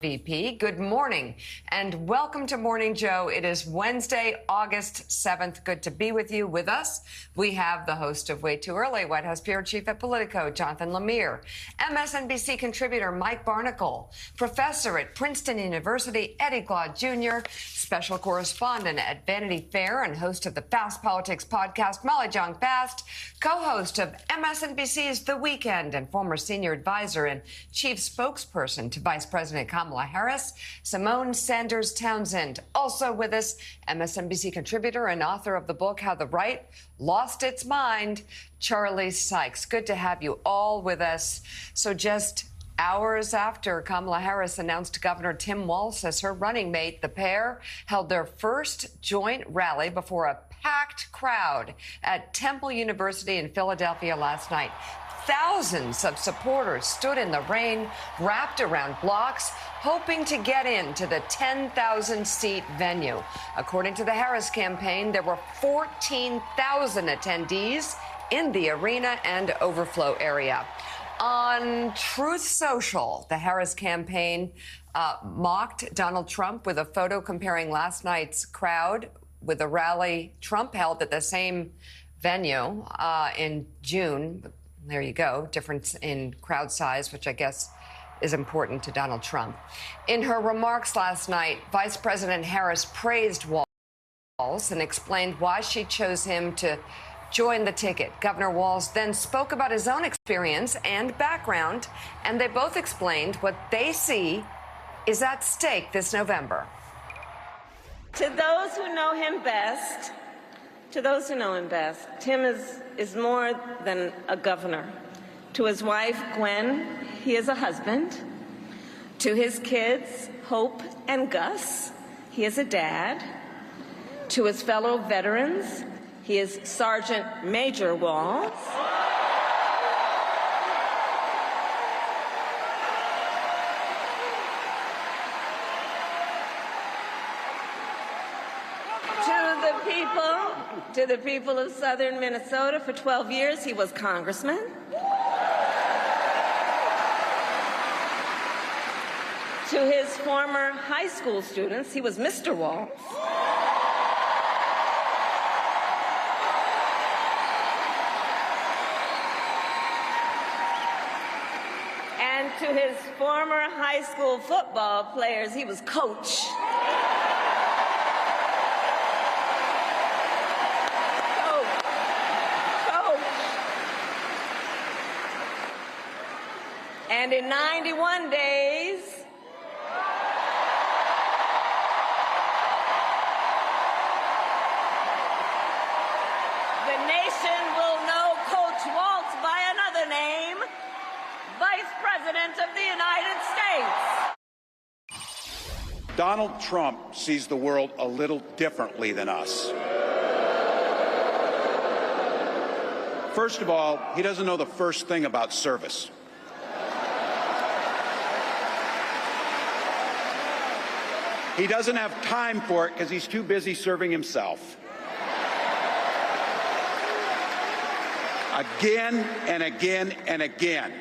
VP. Good morning and welcome to Morning Joe. It is Wednesday, August 7th. Good to be with you. With us, we have the host of Way Too Early, White House Bureau Chief at Politico, Jonathan Lemire, MSNBC contributor Mike Barnicle, professor at Princeton University, Eddie Glaude Jr., special correspondent at Vanity Fair and host of the Fast Politics podcast, Molly Jong-Fast, co-host of MSNBC's The Weekend and former senior advisor and chief spokesperson to Vice President Kamala Harris, Simone Sanders Townsend. Also with us, MSNBC contributor and author of the book How the Right Lost Its Mind, Charlie Sykes. Good to have you all with us. So just hours after Kamala Harris announced Governor Tim Walz as her running mate, the pair held their first joint rally before a packed crowd at Temple University in Philadelphia last night. Thousands of supporters stood in the rain, wrapped around blocks, hoping to get into the 10,000-seat venue. According to the Harris campaign, there were 14,000 attendees in the arena and overflow area. On Truth Social, the Harris campaign mocked Donald Trump with a photo comparing last night's crowd with a rally Trump held at the same venue in June. There you go. Difference in crowd size, which I guess is important to Donald Trump. In her remarks last night, Vice President Harris praised Walz and explained why she chose him to join the ticket. Governor Walz then spoke about his own experience and background, and they both explained what they see is at stake this November. To those who know him best, Tim is more than a governor. To his wife, Gwen, he is a husband. To his kids, Hope and Gus, he is a dad. To his fellow veterans, he is Sergeant Major Walz. To the people of southern Minnesota, for 12 years, he was congressman. To his former high school students, he was Mr. Walz. And to his former high school football players, he was Coach. And in 91 days, the nation will know Coach Walz by another name, Vice President of the United States. Donald Trump sees the world a little differently than us. First of all, he doesn't know the first thing about service. He doesn't have time for it because he's too busy serving himself. Again and again and again,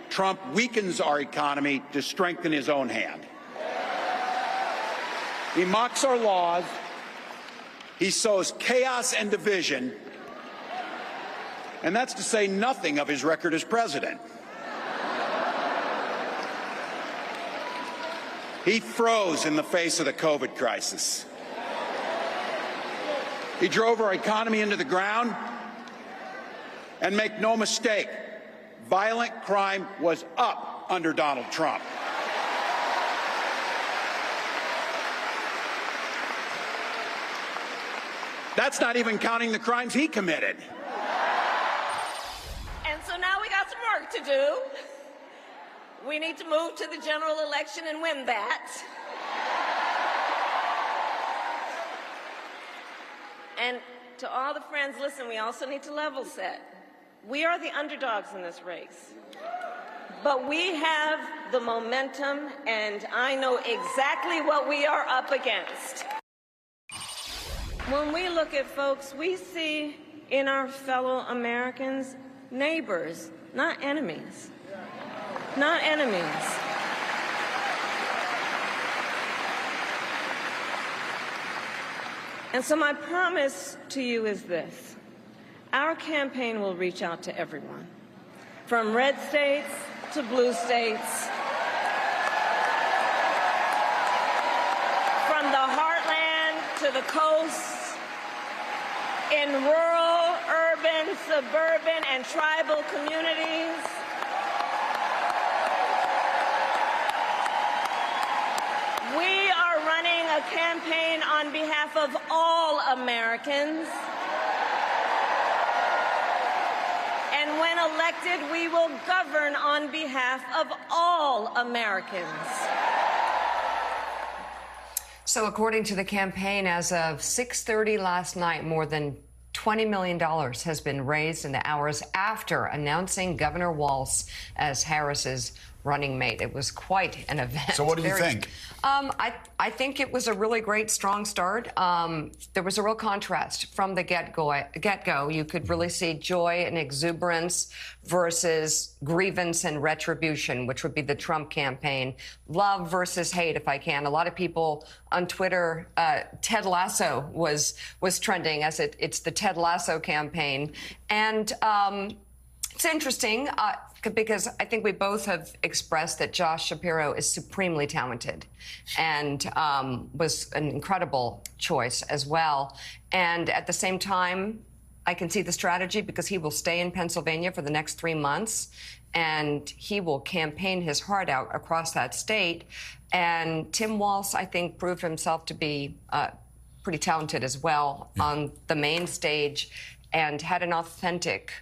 Trump weakens our economy to strengthen his own hand. He mocks our laws. He sows chaos and division. And that's to say nothing of his record as president. He froze in the face of the COVID crisis. He drove our economy into the ground. And make no mistake, violent crime was up under Donald Trump. That's not even counting the crimes he committed. And so now we got some work to do. We need to move to the general election and win that. And to all the friends, listen, we also need to level set. We are the underdogs in this race. But we have the momentum, and I know exactly what we are up against. When we look at folks, we see in our fellow Americans neighbors, not enemies. Not enemies. And so my promise to you is this. Our campaign will reach out to everyone, from red states to blue states, from the heartland to the coast, in rural, urban, suburban, and tribal communities. We are running a campaign on behalf of all Americans. And when elected, we will govern on behalf of all Americans. So according to the campaign, as of 6:30 last night, more than $20 million has been raised in the hours after announcing Governor Walz as Harris's running mate. It was quite an event. So what do you think? I think it was a really great, strong start. There was a real contrast from the get-go. You could really see joy and exuberance versus grievance and retribution, which would be the Trump campaign. Love versus hate, if I can. A lot of people on Twitter, Ted Lasso was trending as it's the Ted Lasso campaign. And it's interesting because I think we both have expressed that Josh Shapiro is supremely talented and was an incredible choice as well. And at the same time, I can see the strategy because he will stay in Pennsylvania for the next 3 months and he will campaign his heart out across that state. And Tim Walz, I think, proved himself to be pretty talented as well on the main stage and had an authentic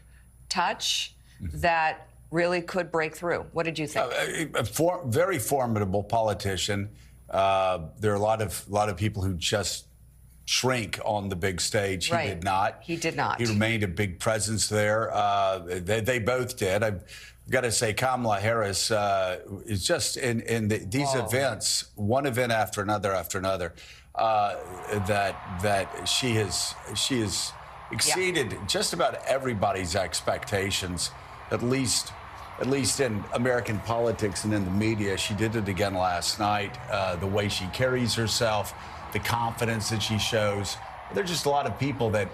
touch that really could break through. What did you think? Very formidable politician. There are a lot of people who just shrink on the big stage. He did not. He did not. He remained a big presence there. They both did. I've got to say, Kamala Harris is just in these events, one event after another, that she has exceeded just about everybody's expectations, at least in American politics and in the media. She did it again last night. The way she carries herself, the confidence that she shows. There's just a lot of people that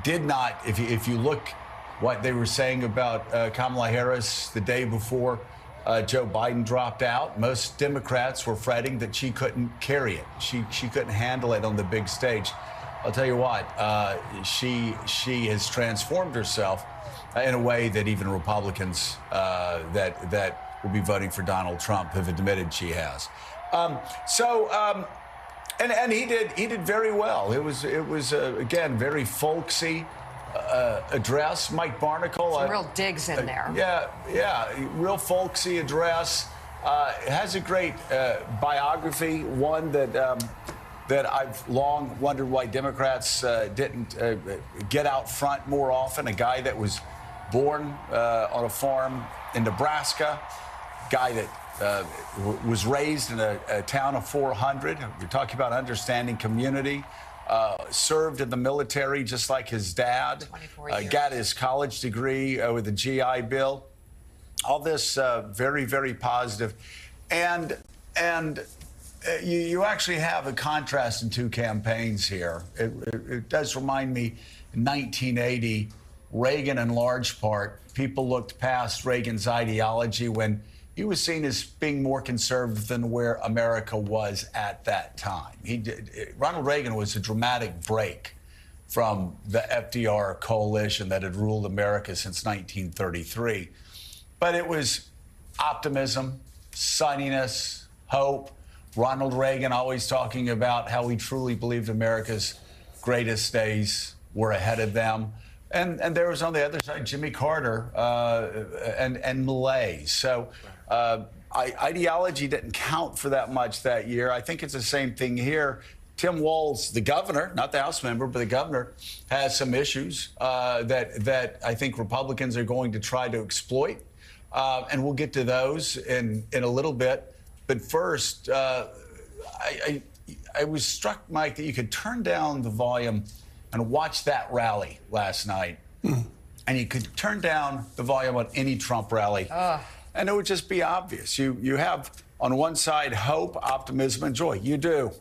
did not, if you look what they were saying about Kamala Harris the day before Joe Biden dropped out, most Democrats were fretting that she couldn't carry it. She couldn't handle it on the big stage. I'll tell you what, she has transformed herself in a way that even Republicans that will be voting for Donald Trump have admitted she has. And he did very well. It was again very folksy address. Mike Barnicle, some real digs in there. Yeah, real folksy address. Has a great biography, one that I've long wondered why Democrats didn't get out front more often. A guy that was born on a farm in Nebraska, guy that was raised in a town of 400. We're talking about understanding community. Served in the military just like his dad. 24 years. Got his college degree with the GI Bill. All this very, very positive. And you actually have a contrast in two campaigns here. It does remind me, in 1980, Reagan, in large part, people looked past Reagan's ideology when he was seen as being more conservative than where America was at that time. Ronald Reagan was a dramatic break from the FDR coalition that had ruled America since 1933. But it was optimism, sunniness, hope. Ronald Reagan always talking about how he truly believed America's greatest days were ahead of them. And there was on the other side Jimmy Carter and malaise. So ideology didn't count for that much that year. I think it's the same thing here. Tim Walz, the governor, not the House member, but the governor, has some issues that I think Republicans are going to try to exploit. And we'll get to those in a little bit. But first, I was struck, Mike, that you could turn down the volume and watch that rally last night. And you could turn down the volume on any Trump rally. And it would just be obvious. You have on one side hope, optimism, and joy. You do.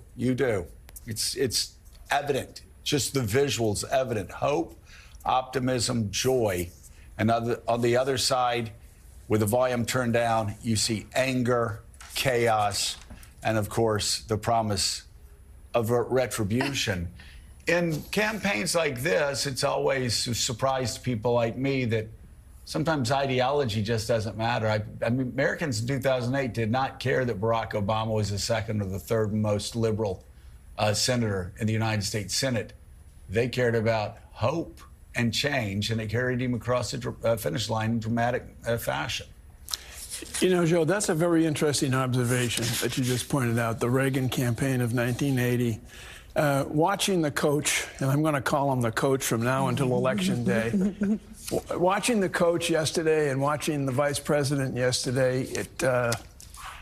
It's evident, just the visuals evident. Hope, optimism, joy. And on the other side, with the volume turned down, you see anger, chaos, and of course, the promise of retribution. In campaigns like this, it's always a surprise to people like me that sometimes ideology just doesn't matter. I mean, Americans in 2008 did not care that Barack Obama was the second or the third most liberal senator in the United States Senate. They cared about hope and change, and they carried him across the finish line in dramatic fashion. You know, Joe, that's a very interesting observation that you just pointed out, the Reagan campaign of 1980. Watching the coach, and I'm going to call him the coach from now until Election Day, watching the coach yesterday and watching the vice president yesterday,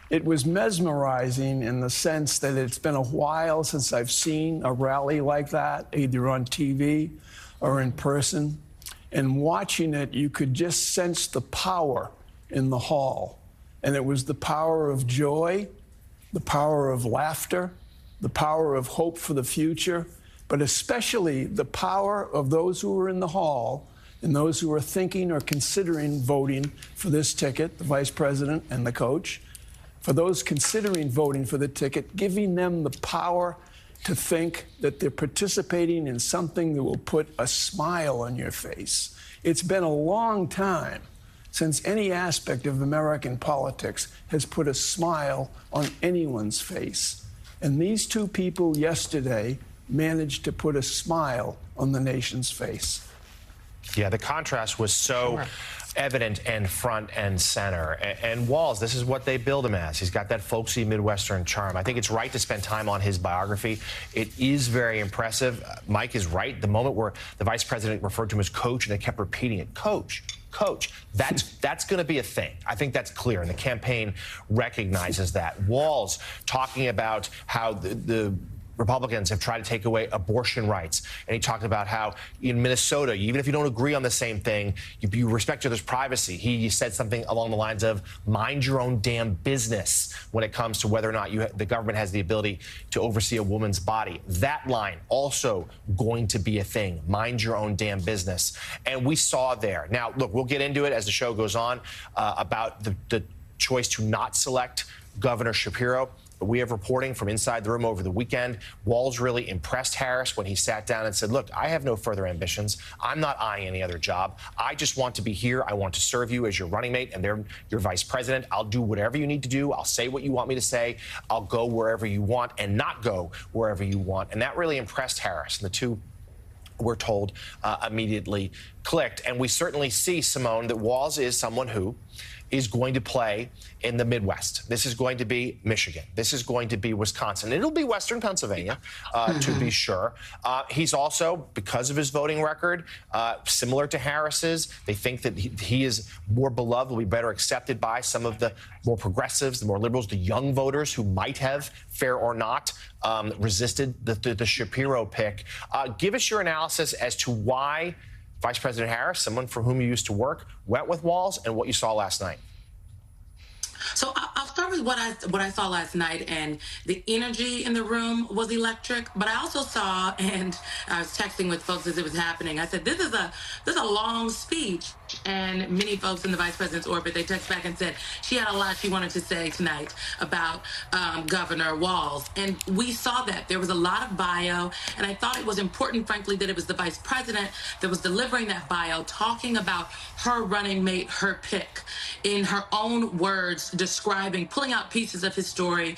it was mesmerizing in the sense that it's been a while since I've seen a rally like that, either on TV or in person. And watching it, you could just sense the power in the hall. And it was the power of joy, the power of laughter, the power of hope for the future, but especially the power of those who were in the hall and those who were thinking or considering voting for this ticket, the vice president and the coach. For those considering voting for the ticket, giving them the power to think that they're participating in something that will put a smile on your face. It's been a long time since any aspect of American politics has put a smile on anyone's face. And these two people yesterday managed to put a smile on the nation's face. Yeah, the contrast was so evident and front and center. And Walz, this is what they build him as. He's got that folksy Midwestern charm. I think it's right to spend time on his biography. It is very impressive. Mike is right. The moment where the vice president referred to him as coach and they kept repeating it, coach. That's going to be a thing. I think that's clear, and the campaign recognizes that. Walz talking about how the Republicans have tried to take away abortion rights. And he talked about how in Minnesota, even if you don't agree on the same thing, you respect each other's privacy. He said something along the lines of mind your own damn business when it comes to whether or not the government has the ability to oversee a woman's body. That line also going to be a thing. Mind your own damn business. And we saw there. Now, look, we'll get into it as the show goes on about the choice to not select Governor Shapiro. But we have reporting from inside the room over the weekend. Walz really impressed Harris when he sat down and said, look, I have no further ambitions. I'm not eyeing any other job. I just want to be here. I want to serve you as your running mate and your vice president. I'll do whatever you need to do. I'll say what you want me to say. I'll go wherever you want and not go wherever you want. And that really impressed Harris. And the two, we're told, immediately clicked. And we certainly see, Simone, that Walz is someone who is going to play in the Midwest. This is going to be Michigan. This is going to be Wisconsin. It'll be Western Pennsylvania, to be sure. He's also, because of his voting record, similar to Harris's. They think that he is more beloved, will be better accepted by some of the more progressives, the more liberals, the young voters who might have, fair or not, resisted the Shapiro pick. Give us your analysis as to why Vice President Harris, someone for whom you used to work, went with Walz, and what you saw last night. So I'll start with what I saw last night, and the energy in the room was electric. But I also saw, and I was texting with folks as it was happening. I said, "This is a long speech," and many folks in the vice president's orbit, they text back and said she had a lot she wanted to say tonight about Governor Walz, and we saw that there was a lot of bio, and I thought it was important, frankly, that it was the vice president that was delivering that bio, talking about her running mate, her pick, in her own words, describing, pulling out pieces of his story,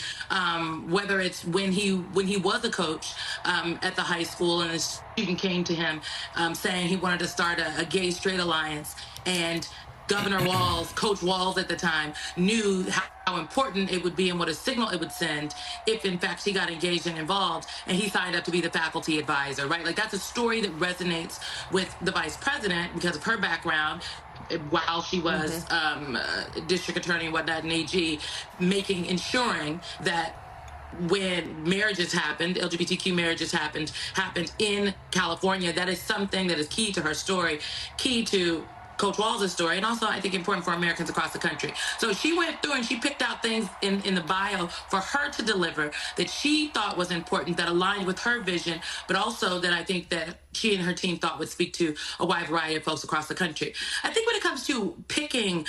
whether it's when he was a coach at the high school and a student came to him saying he wanted to start a gay-straight alliance, and Governor Walz, Coach Walz at the time, knew how important it would be and what a signal it would send if, in fact, she got engaged and involved, and he signed up to be the faculty advisor, right? Like, that's a story that resonates with the vice president because of her background while she was district attorney and whatnot in AG, ensuring that when marriages happened, LGBTQ marriages happened in California. That is something that is key to her story, key to Coach Walls' story, and also I think important for Americans across the country. So she went through and she picked out things in the bio for her to deliver that she thought was important, that aligned with her vision, but also that I think that she and her team thought would speak to a wide variety of folks across the country. I think when it comes to picking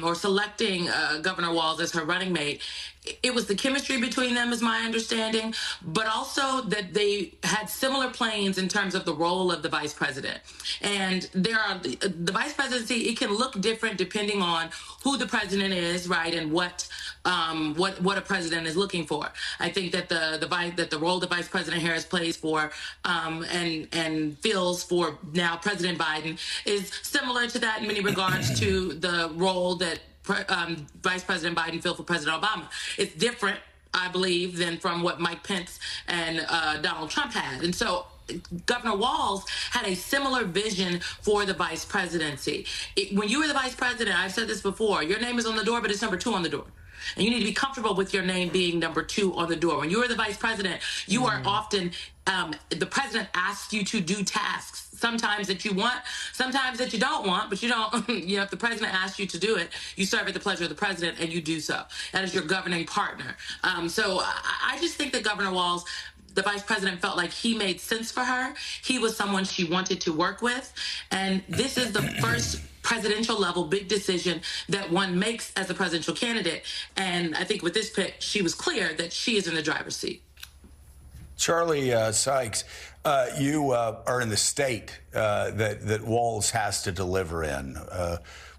or selecting Governor Walz as her running mate, it was the chemistry between them, is my understanding, but also that they had similar planes in terms of the role of the vice president. And the vice presidency, it can look different depending on who the president is, right, and what a president is looking for. I think that the role the Vice President Harris plays for and fills for now President Biden is similar to that in many regards to the role that Vice President Biden filled for President Obama. It's different, I believe, than from what Mike Pence and Donald Trump had. And so Governor Walz had a similar vision for the vice presidency. When you were the vice president, I've said this before, your name is on the door, but it's number 2 on the door. And you need to be comfortable with your name being number 2 on the door. When you are the vice president, you are often, the president asks you to do tasks, sometimes that you want, sometimes that you don't want, but you don't, if the president asks you to do it, you serve at the pleasure of the president and you do so. That is your governing partner. So I just think that Governor Walz, the vice president, felt like he made sense for her. He was someone she wanted to work with. And this is the first presidential level big decision that one makes as a presidential candidate. And I think with this pick, she was clear that she is in the driver's seat. Charlie Sykes, you are in the state that Walz has to deliver in,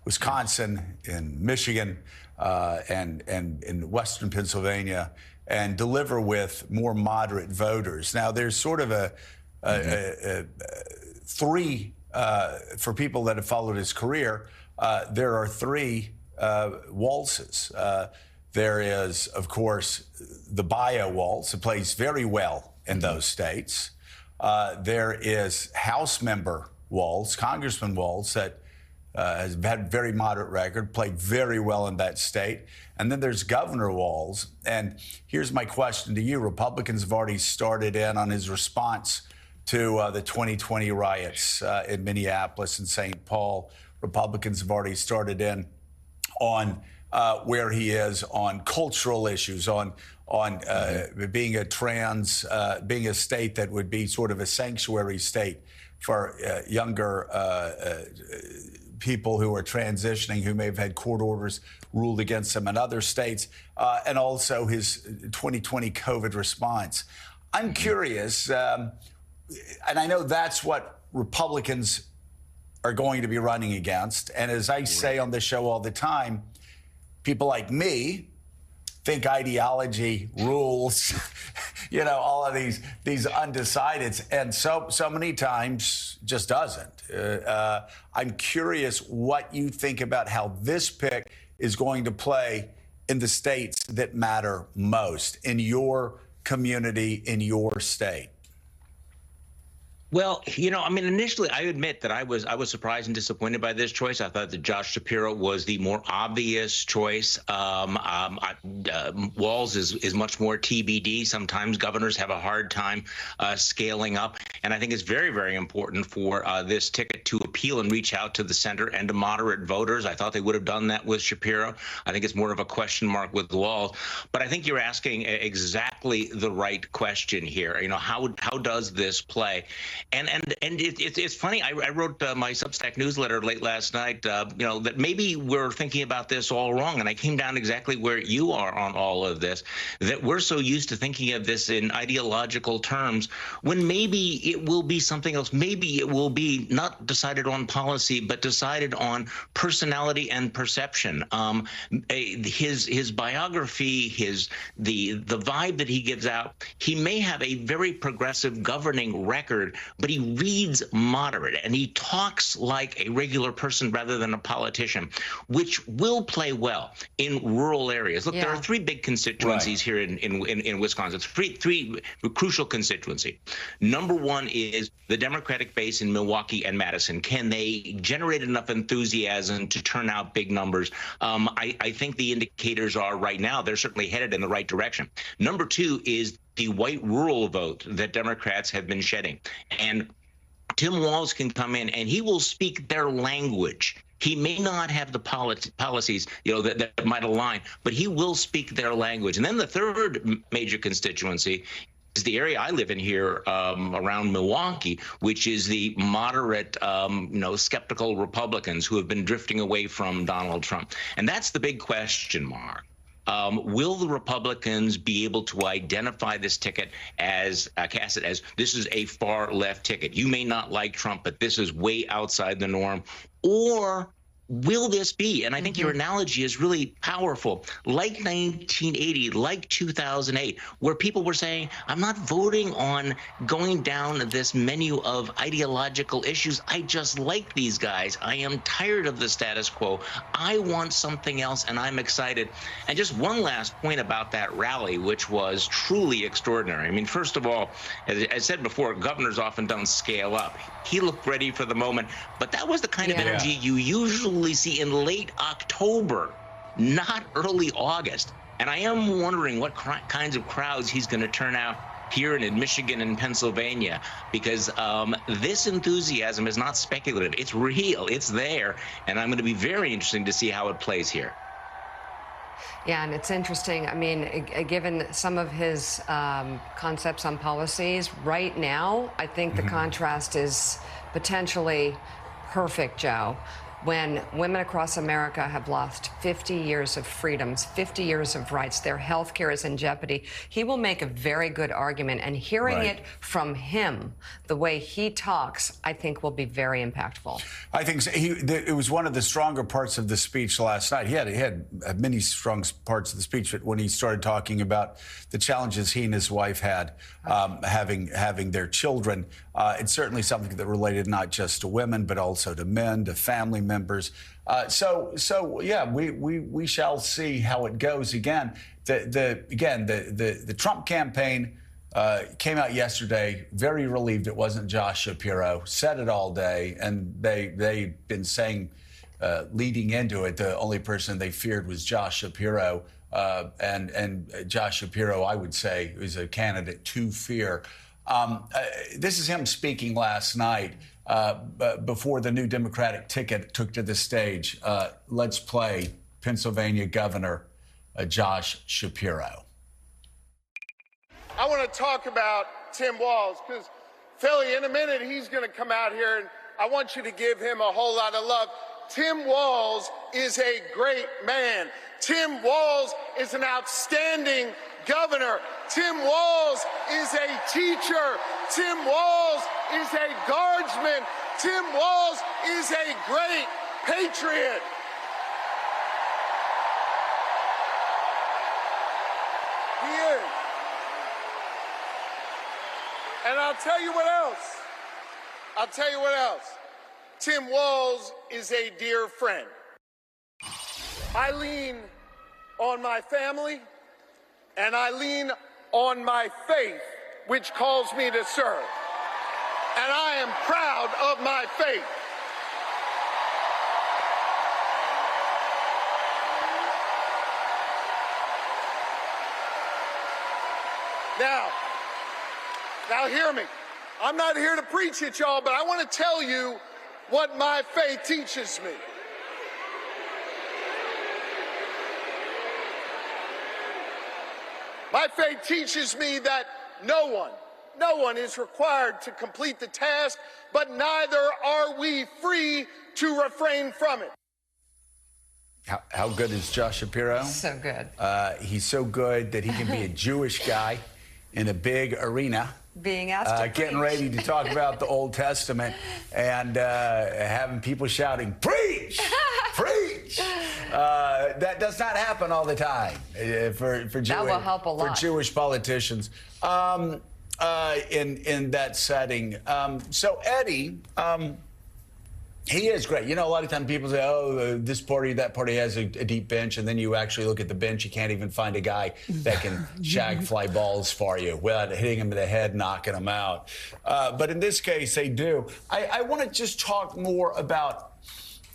Wisconsin, in Michigan, and in Western Pennsylvania, and deliver with more moderate voters. Now, there's sort of a three, for people that have followed his career, there are 3 Walzes. There is, of course, the bio Walz, who plays very well in those states. There is House member Walz, Congressman Walz, that has had a very moderate record, played very well in that state. And then there's Governor Walz. And here's my question to you. Republicans have already started in on his response to the 2020 riots in Minneapolis and St. Paul. Republicans have already started in on where he is on cultural issues, on being being a state that would be sort of a sanctuary state for younger people who are transitioning, who may have had court orders ruled against them in other states, and also his 2020 COVID response. I'm curious, and I know that's what Republicans are going to be running against. And as I say on this show all the time, people like me think ideology rules, all of these undecideds, and so many times just doesn't. I'm curious what you think about how this pick is going to play in the states that matter most, in your community, in your state. Well, initially, I admit that I was surprised and disappointed by this choice. I thought that Josh Shapiro was the more obvious choice. Walz is much more TBD. Sometimes governors have a hard time scaling up. And I think it's very, very important for this ticket to appeal and reach out to the center and to moderate voters. I thought they would have done that with Shapiro. I think it's more of a question mark with Walz. But I think you're asking exactly the right question here. How does this play? And it's funny. I wrote my Substack newsletter late last night, that maybe we're thinking about this all wrong. And I came down exactly where you are on all of this, that we're so used to thinking of this in ideological terms when maybe it will be something else. Maybe it will be not decided on policy, but decided on personality and perception. His biography, the vibe that he gives out, he may have a very progressive governing record, but he reads moderate and he talks like a regular person rather than a politician, which will play well in rural areas. Look, there are 3 big constituencies here in Wisconsin. Three crucial constituencies. Number 1 is the Democratic base in Milwaukee and Madison. Can they generate enough enthusiasm to turn out big numbers? I think the indicators are right now, they're certainly headed in the right direction. Number 2 is the white rural vote that Democrats have been shedding. And Tim Walz can come in and he will speak their language. He may not have the policies, that might align, but he will speak their language. And then the third major constituency is the area I live in here around Milwaukee, which is the moderate, skeptical Republicans who have been drifting away from Donald Trump. And that's the big question mark. Will the Republicans be able to identify this ticket as, cast it as, this is a far left ticket? You may not like Trump, but this is way outside the norm. Or will this be, and I think your analogy is really powerful, like 1980, like 2008, where people were saying, I'm not voting on going down this menu of ideological issues. I just like these guys. I am tired of the status quo. I want something else, and I'm excited. And just one last point about that rally, which was truly extraordinary. I mean, first of all, as I said before, governors often don't scale up. He looked ready for the moment, but that was the kind of energy you usually see in late October, not early August. And I am wondering what kinds of crowds he's going to turn out here in Michigan and Pennsylvania, because this enthusiasm is not speculative. It's real. It's there. And I'm going to be very interested to see how it plays here. Yeah, and it's interesting. I mean, given some of his concepts on policies right now, I think the contrast is potentially perfect, Joe. When women across America have lost 50 years of freedoms, 50 years of rights, their health care is in jeopardy, he will make a very good argument. And hearing it from him, the way he talks, I think will be very impactful. I think so. It was one of the stronger parts of the speech last night. He had many strong parts of the speech, but when he started talking about the challenges he and his wife had having their children, it's certainly something that related not just to women, but also to men, to family members. So yeah, we shall see how it goes. Again, the Trump campaign came out yesterday very relieved it wasn't Josh Shapiro. Said it all day, and they've been saying leading into it the only person they feared was Josh Shapiro, and Josh Shapiro, I would say, is a candidate to fear. This is him speaking last night before the new Democratic ticket took to the stage. Let's play Pennsylvania Governor Josh Shapiro. I want to talk about Tim Walz because, Philly, in a minute, he's going to come out here, and I want you to give him a whole lot of love. Tim Walz is a great man. Tim Walz is an outstanding governor. Tim Walz is a teacher. Tim Walz is a guardsman. Tim Walz is a great patriot. He is. And I'll tell you what else. Tim Walz is a dear friend. I lean on my family, and I lean on my faith, which calls me to serve. And I am proud of my faith. Now hear me. I'm not here to preach at y'all, but I want to tell you what my faith teaches me. My faith teaches me that no one is required to complete the task, but neither are we free to refrain from it. How good is Josh Shapiro? So good. He's so good that he can be a Jewish guy in a big arena. Being asked to getting preach. ready to talk about the Old Testament and having people shouting, preach, preach. That does not happen all the time for that will help a lot. For Jewish politicians in that setting. So Eddie, he is great. You know, a lot of times people say, oh, this party, that party has a deep bench. And then you actually look at the bench, you can't even find a guy that can shag fly balls for you without hitting him in the head, knocking him out. But in this case, they do. I want to just talk more about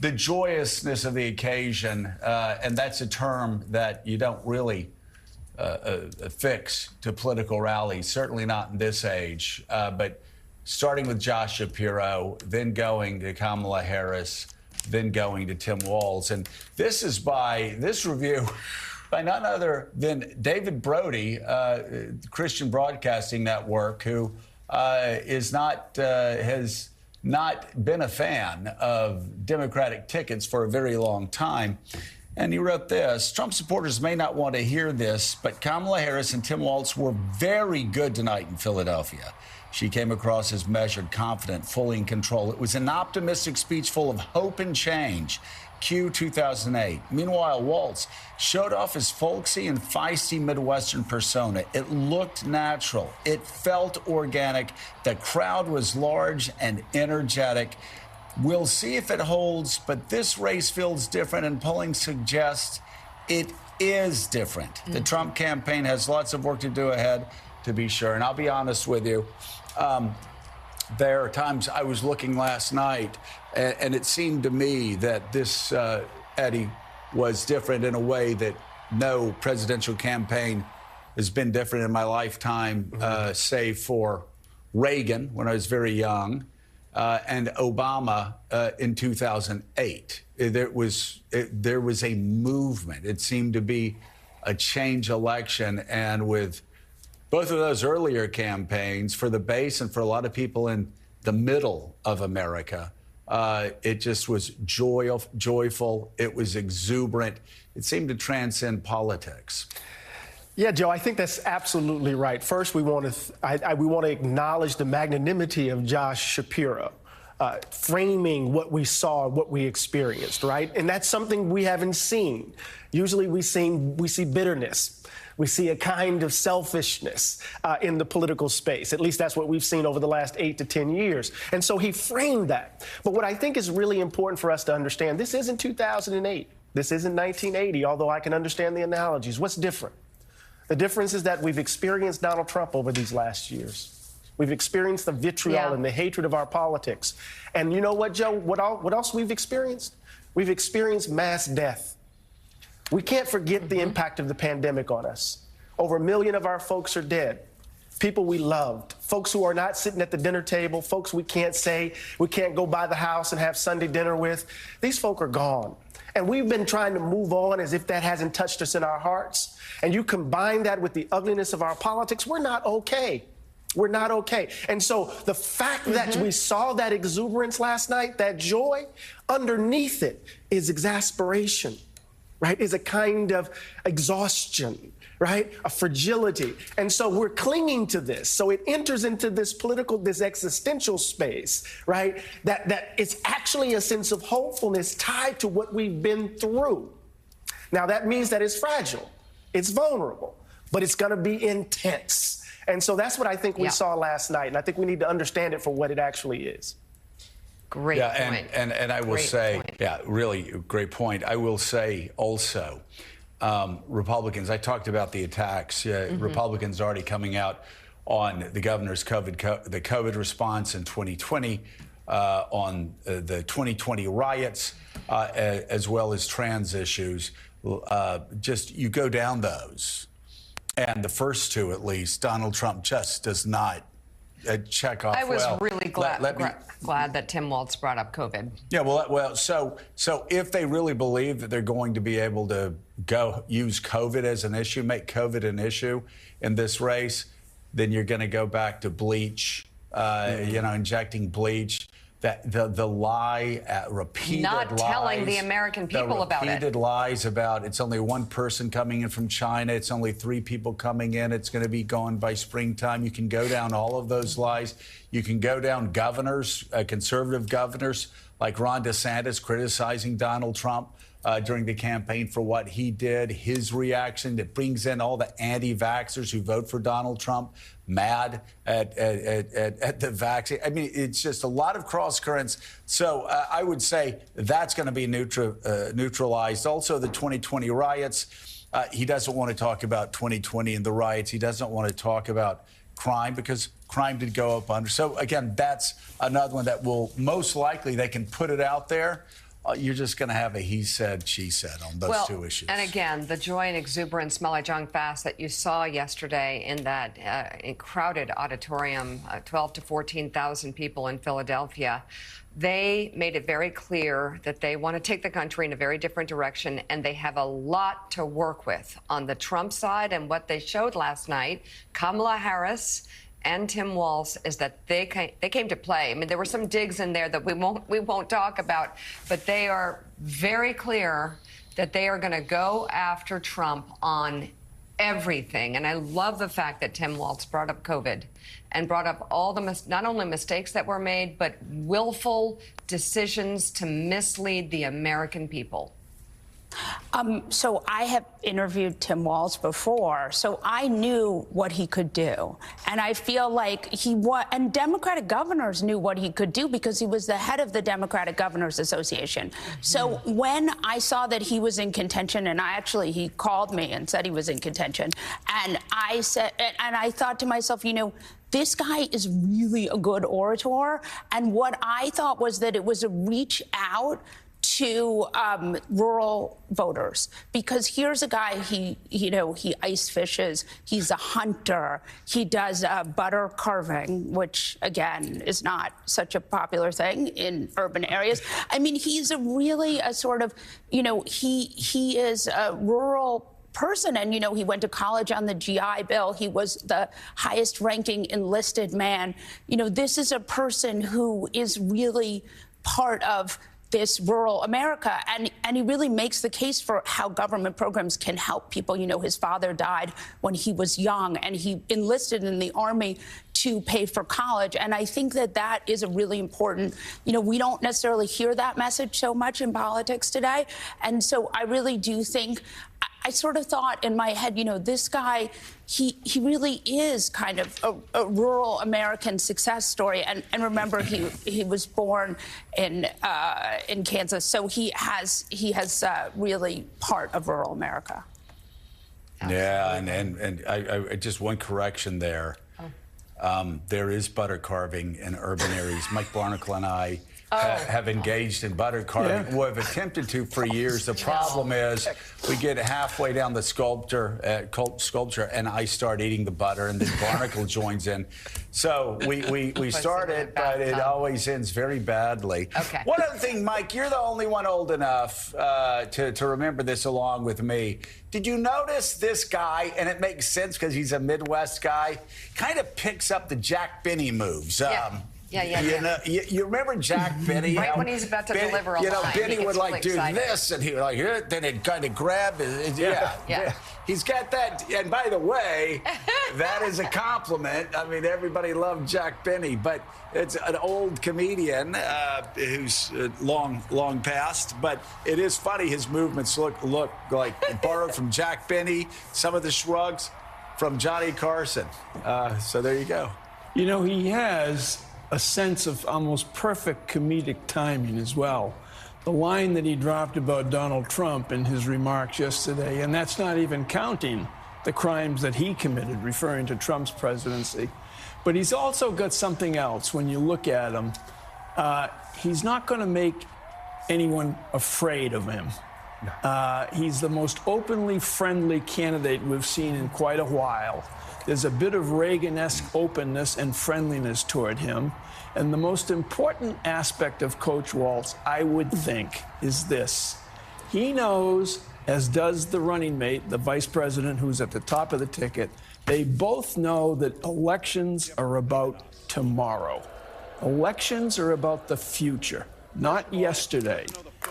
the joyousness of the occasion. And that's a term that you don't really affix to political rallies, certainly not in this age. But starting with Josh Shapiro, then going to Kamala Harris, then going to Tim Walz. And this review by none other than David Brody, Christian Broadcasting Network, who has not been a fan of Democratic tickets for a very long time. And he wrote this: Trump supporters may not want to hear this, but Kamala Harris and Tim Walz were very good tonight in Philadelphia. She came across as measured, confident, fully in control. It was an optimistic speech full of hope and change. Cue 2008. Meanwhile, Walz showed off his folksy and feisty Midwestern persona. It looked natural. It felt organic. The crowd was large and energetic. We'll see if it holds, but this race feels different, and polling suggests it is different. The Trump campaign has lots of work to do ahead, to be sure. And I'll be honest with you, there are times I was looking last night, and it seemed to me that this, Eddie, was different in a way that no presidential campaign has been different in my lifetime, save for Reagan when I was very young, and Obama in 2008. There was a movement. It seemed to be a change election, and with both of those earlier campaigns, for the base and for a lot of people in the middle of America, it just was joyful. It was exuberant. It seemed to transcend politics. Yeah, Joe, I think that's absolutely right. First, we want to acknowledge the magnanimity of Josh Shapiro, framing what we saw, what we experienced, right? And that's something we haven't seen. Usually we see bitterness. We see a kind of selfishness in the political space. At least that's what we've seen over the last 8 to 10 years. And so he framed that. But what I think is really important for us to understand, this isn't 2008. This isn't 1980, although I can understand the analogies. What's different? The difference is that we've experienced Donald Trump over these last years. We've experienced the vitriol and the hatred of our politics. And you know what, Joe? What else we've experienced? We've experienced mass death. We can't forget the impact of the pandemic on us. Over 1 million of our folks are dead. People we loved, folks who are not sitting at the dinner table, folks we can't go by the house and have Sunday dinner with. These folk are gone. And we've been trying to move on as if that hasn't touched us in our hearts. And you combine that with the ugliness of our politics, we're not okay. We're not okay. And so the fact that we saw that exuberance last night, that joy, underneath it is exasperation, right? Is a kind of exhaustion, right? A fragility. And so we're clinging to this. So it enters into this existential space, right? That it's actually a sense of hopefulness tied to what we've been through. Now, that means that it's fragile, it's vulnerable, but it's going to be intense. And so that's what I think we saw last night. And I think we need to understand it for what it actually is. Great point. And I will say, really great point. I will say also, Republicans, I talked about the attacks. Republicans already coming out on the governor's COVID response in 2020, on the 2020 riots, as well as trans issues. Just you go down those. And the first two, at least, Donald Trump just does not check off. I was really glad that Tim Walz brought up COVID. Yeah, so if they really believe that they're going to be able to go use COVID as an issue, make COVID an issue in this race, then you're going to go back to bleach, injecting bleach. That the lie, repeated lies. Not telling the American people about it. Repeated lies about it's only one person coming in from China. It's only 3 people coming in. It's going to be gone by springtime. You can go down all of those lies. You can go down governors, conservative governors like Ron DeSantis criticizing Donald Trump during the campaign for what he did, his reaction that brings in all the anti-vaxxers who vote for Donald Trump mad at the vaccine. I mean, it's just a lot of cross currents. So I would say that's going to be neutralized. Also, the 2020 riots. He doesn't want to talk about 2020 and the riots. He doesn't want to talk about crime because crime did go up under. So, again, that's another one that will most likely they can put it out there you're just going to have a he said, she said on those two issues. And again, the joy and exuberance, Molly Jong Fast, that you saw yesterday in that crowded auditorium, 12 to 14,000 people in Philadelphia, they made it very clear that they want to take the country in a very different direction, and they have a lot to work with on the Trump side. And what they showed last night, Kamala Harris and Tim Walz, is that they came to play. I mean, there were some digs in there that we won't talk about, but they are very clear that they are going to go after Trump on everything. And I love the fact that Tim Walz brought up COVID and brought up all the not only mistakes that were made, but willful decisions to mislead the American people. So I have interviewed Tim Walz before, so I knew what he could do. And I feel like and Democratic governors knew what he could do because he was the head of the Democratic Governors Association. So when I saw that he was in contention, and he called me and said he was in contention, and I thought to myself, this guy is really a good orator. And what I thought was that it was a reach out to rural voters, because here's a guy, he ice fishes, he's a hunter, he does butter carving, which again is not such a popular thing in urban areas. I mean, he's he is a rural person, and he went to college on the GI Bill. He was the highest ranking enlisted man. This is a person who is really part of this rural America, and he really makes the case for how government programs can help people. His father died when he was young, and he enlisted in the Army to pay for college. And I think that is a really important, we don't necessarily hear that message so much in politics today. And so I really do think, I sort of thought in my head, this guy, he really is kind of a rural American success story. And remember, he was born in Kansas, so he has really part of rural America. Yeah, and I just one correction there. There is butter carving in urban areas. Mike Barnacle and I have engaged in butter carving. Yeah. We've attempted to for years. The problem is we get halfway down the sculpture, and I start eating the butter, and then Barnacle joins in. So we started, but it always ends very badly. Okay. One other thing, Mike, you're the only one old enough to remember this along with me. Did you notice this guy, and it makes sense because he's a Midwest guy, kind of picks up the Jack Benny moves. You remember Jack Benny? Right when he's about to deliver a line. Benny would do this, and he would then he'd kind of grab it. Yeah. He's got that. And by the way, that is a compliment. I mean, everybody loved Jack Benny, but it's an old comedian who's long past. But it is funny. His movements look like borrowed from Jack Benny. Some of the shrugs from Johnny Carson. So there you go. He has a sense of almost perfect comedic timing as well. The line that he dropped about Donald Trump in his remarks yesterday, and that's not even counting the crimes that he committed, referring to Trump's presidency. But he's also got something else when you look at him. He's not going to make anyone afraid of him. He's the most openly friendly candidate we've seen in quite a while. There's a bit of Reagan-esque openness and friendliness toward him. And the most important aspect of Coach Walz, I would think, is this. He knows, as does the running mate, the vice president who's at the top of the ticket, they both know that elections are about tomorrow. Elections are about the future, not yesterday.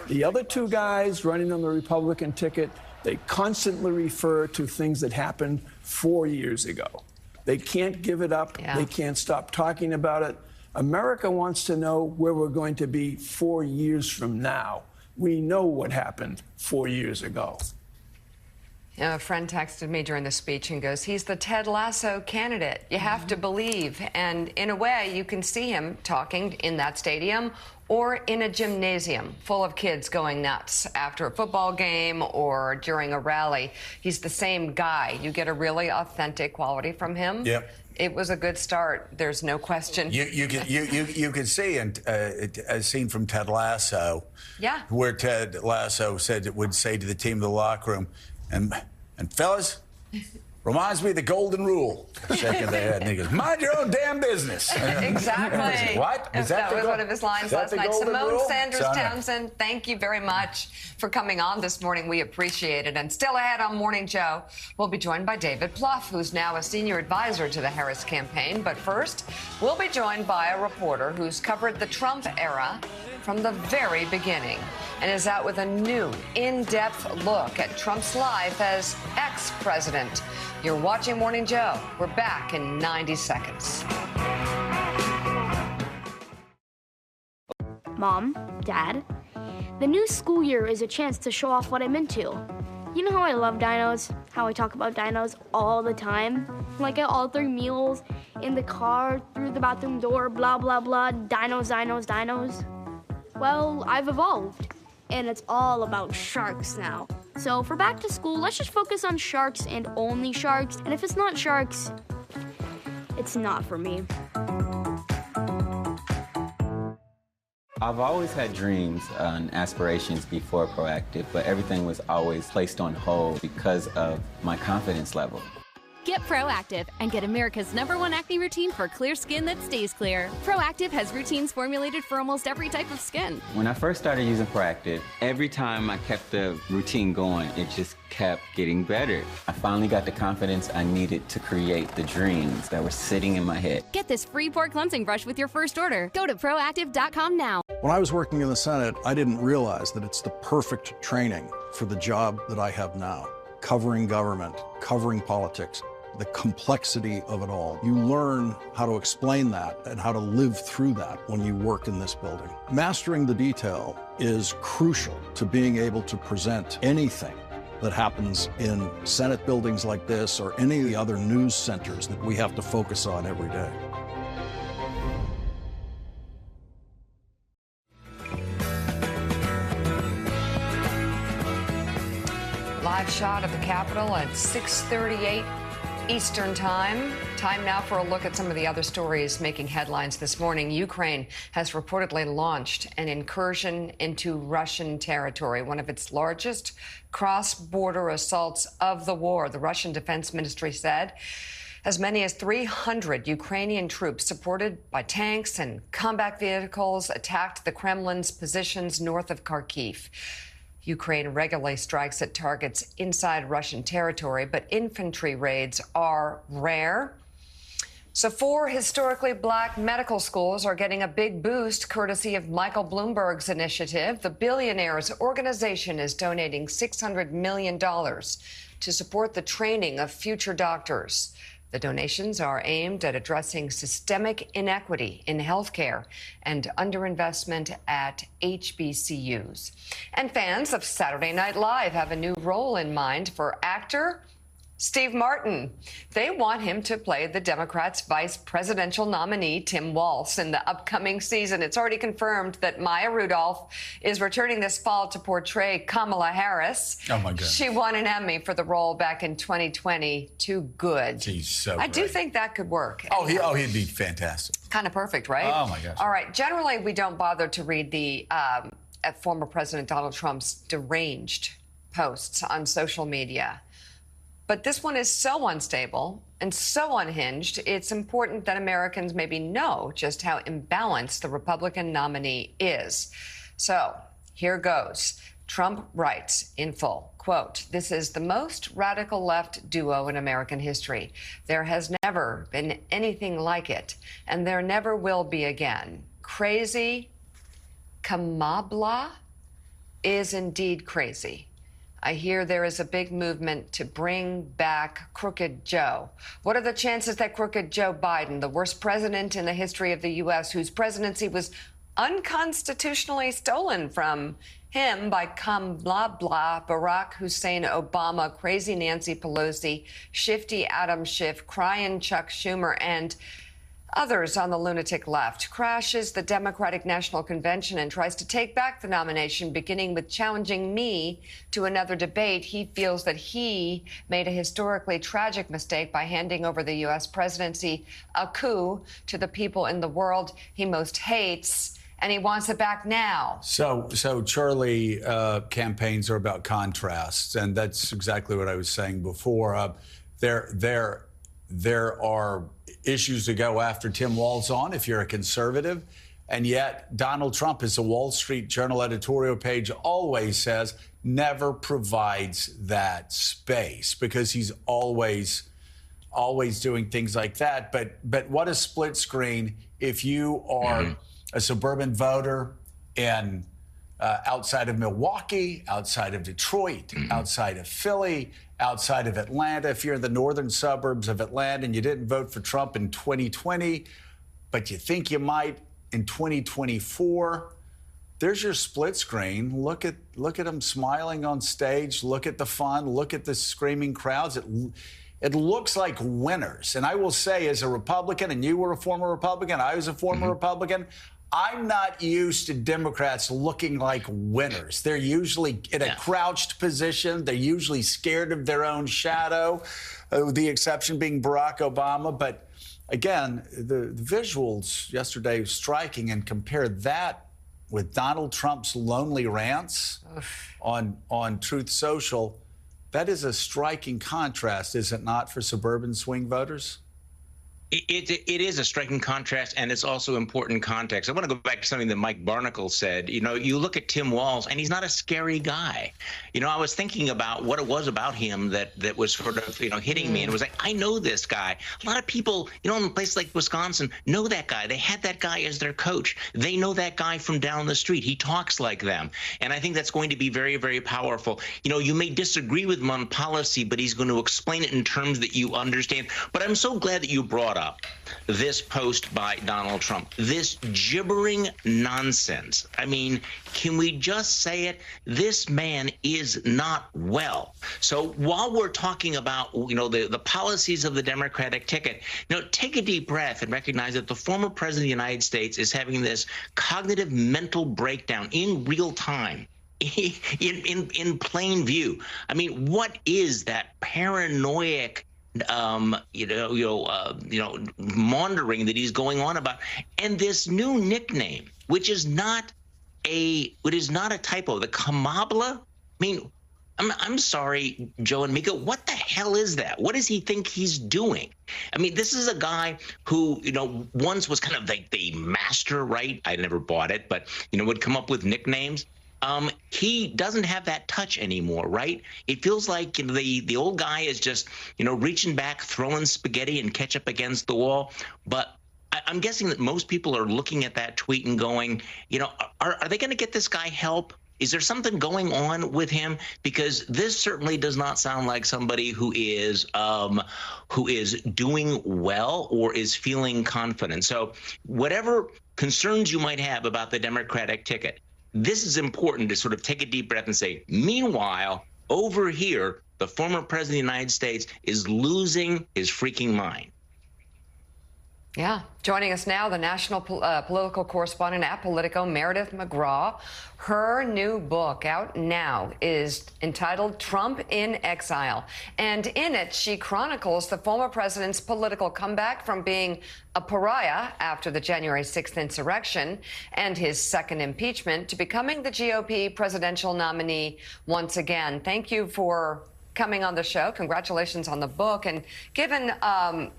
The other two guys running on the Republican ticket, they constantly refer to things that happened 4 years ago. They can't give it up. Yeah. They can't stop talking about it. America wants to know where we're going to be 4 years from now. We know what happened 4 years ago. A friend texted me during the speech and goes, he's the Ted Lasso candidate. You have to believe. And in a way, you can see him talking in that stadium or in a gymnasium full of kids going nuts after a football game or during a rally. He's the same guy. You get a really authentic quality from him. Yep. It was a good start. There's no question. You can see, and a scene from Ted Lasso, yeah, where Ted Lasso would say to the team in the locker room, and fellas, reminds me of the golden rule. Shaking their head, and he goes, "Mind your own damn business." Exactly. What? That was one of his lines last night. Simone rule? Sanders Townsend, thank you very much for coming on this morning. We appreciate it. And still ahead on Morning Joe, we'll be joined by David Plouffe, who's now a senior advisor to the Harris campaign. But first, we'll be joined by a reporter who's covered the Trump era from the very beginning and is out with a new, in-depth look at Trump's life as ex-president. You're watching Morning Joe. We're back in 90 seconds. Mom, Dad, the new school year is a chance to show off what I'm into. You know how I love dinos? How I talk about dinos all the time? Like at all 3 meals, in the car, through the bathroom door, blah, blah, blah, dinos, dinos, dinos. Well, I've evolved, and it's all about sharks now. So for back to school, let's just focus on sharks and only sharks. And if it's not sharks, it's not for me. I've always had dreams and aspirations before Proactive, but everything was always placed on hold because of my confidence level. Get Proactive and get America's #1 acne routine for clear skin that stays clear. Proactive has routines formulated for almost every type of skin. When I first started using Proactive, every time I kept the routine going, it just kept getting better. I finally got the confidence I needed to create the dreams that were sitting in my head. Get this free pore cleansing brush with your first order. Go to Proactive.com now. When I was working in the Senate, I didn't realize that it's the perfect training for the job that I have now. Covering government, covering politics, the complexity of it all. You learn how to explain that and how to live through that when you work in this building. Mastering the detail is crucial to being able to present anything that happens in Senate buildings like this or any of the other news centers that we have to focus on every day. Live shot at the Capitol at 6:38 Eastern Time. Time now for a look at some of the other stories making headlines this morning. Ukraine has reportedly launched an incursion into Russian territory, one of its largest cross-border assaults of the war, the Russian Defense Ministry said. As many as 300 Ukrainian troops, supported by tanks and combat vehicles, attacked the Kremlin's positions north of Kharkiv. Ukraine regularly strikes at targets inside Russian territory, but infantry raids are rare. So 4 historically black medical schools are getting a big boost courtesy of Michael Bloomberg's initiative. The billionaire's organization is donating $600 million to support the training of future doctors. The donations are aimed at addressing systemic inequity in healthcare and underinvestment at HBCUs. And fans of Saturday Night Live have a new role in mind for actor Steve Martin. They want him to play the Democrats' vice presidential nominee, Tim Walz, in the upcoming season. It's already confirmed that Maya Rudolph is returning this fall to portray Kamala Harris. Oh, my God. She won an Emmy for the role back in 2020. Too good. She's so I do great. think that could work. He'd be fantastic. Kind of perfect, right? Oh, my gosh. All right. Generally, we don't bother to read the former President Donald Trump's deranged posts on social media. But this one is so unstable and so unhinged, it's important that Americans maybe know just how imbalanced the Republican nominee is. So here goes. Trump writes in full, quote, "This is the most radical left duo in American history. There has never been anything like it, and there never will be again. Crazy Kamala is indeed crazy. I hear there is a big movement to bring back Crooked Joe. What are the chances that Crooked Joe Biden, the worst president in the history of the U.S., whose presidency was unconstitutionally stolen from him by Come Blah Blah, Barack Hussein Obama, Crazy Nancy Pelosi, Shifty Adam Schiff, Crying Chuck Schumer, and others on the lunatic left. Crashes the Democratic National Convention and tries to take back the nomination, beginning with challenging me to another debate. He feels that he made a historically tragic mistake by handing over the U.S. presidency, a coup, to the people in the world he most hates, and he wants it back now. So Charlie, campaigns are about contrasts, and that's exactly what I was saying before. There are issues to go after Tim Walz on if you're a conservative, and yet Donald Trump, as the Wall Street Journal editorial page always says, never provides that space because he's always doing things like that. But what a split screen if you are a suburban voter in outside of Milwaukee, outside of Detroit, outside of Philly, outside of Atlanta. If you're in the northern suburbs of Atlanta and you didn't vote for Trump in 2020, but you think you might in 2024, there's your split screen. Look at them smiling on stage. Look at the fun. Look at the screaming crowds. It looks like winners. And I will say, as a Republican, and you were a former Republican, I was a former Republican, I'm not used to Democrats looking like winners. They're usually in a crouched position. They're usually scared of their own shadow, the exception being Barack Obama. But again, the visuals yesterday were striking, and compare that with Donald Trump's lonely rants on Truth Social. That is a striking contrast, is it not, for suburban swing voters? It is a striking contrast, and it's also important context. I want to go back to something that Mike Barnacle said. You know, you look at Tim Walz, and he's not a scary guy. You know, I was thinking about what it was about him that was sort of, hitting me. And it was like, I know this guy. A lot of people, in a place like Wisconsin, know that guy. They had that guy as their coach. They know that guy from down the street. He talks like them. And I think that's going to be very, very powerful. You may disagree with him on policy, but he's going to explain it in terms that you understand. But I'm so glad that you brought up this post by Donald Trump, this gibbering nonsense. I mean, can we just say it? This man is not well. So while we're talking about, the policies of the Democratic ticket, take a deep breath and recognize that the former president of the United States is having this cognitive mental breakdown in real time. In plain view. I mean, what is that paranoid maundering that he's going on about? And this new nickname, which is not a typo, the Kamabla. I mean, I'm sorry, Joe and Mika, what the hell is that? What does he think he's doing? I mean, this is a guy who, once was kind of like the master, right? I never bought it, but, would come up with nicknames. He doesn't have that touch anymore, right? It feels like the old guy is just, reaching back, throwing spaghetti and ketchup against the wall. But I'm guessing that most people are looking at that tweet and going, are they going to get this guy help? Is there something going on with him? Because this certainly does not sound like somebody who is doing well or is feeling confident. So whatever concerns you might have about the Democratic ticket, this is important to sort of take a deep breath and say, meanwhile, over here, the former president of the United States is losing his freaking mind. Yeah. Joining us now, the national political correspondent at Politico, Meredith McGraw. Her new book out now is entitled Trump in Exile. And in it, she chronicles the former president's political comeback from being a pariah after the January 6th insurrection and his second impeachment to becoming the GOP presidential nominee once again. Thank you for coming on the show. Congratulations on the book. And given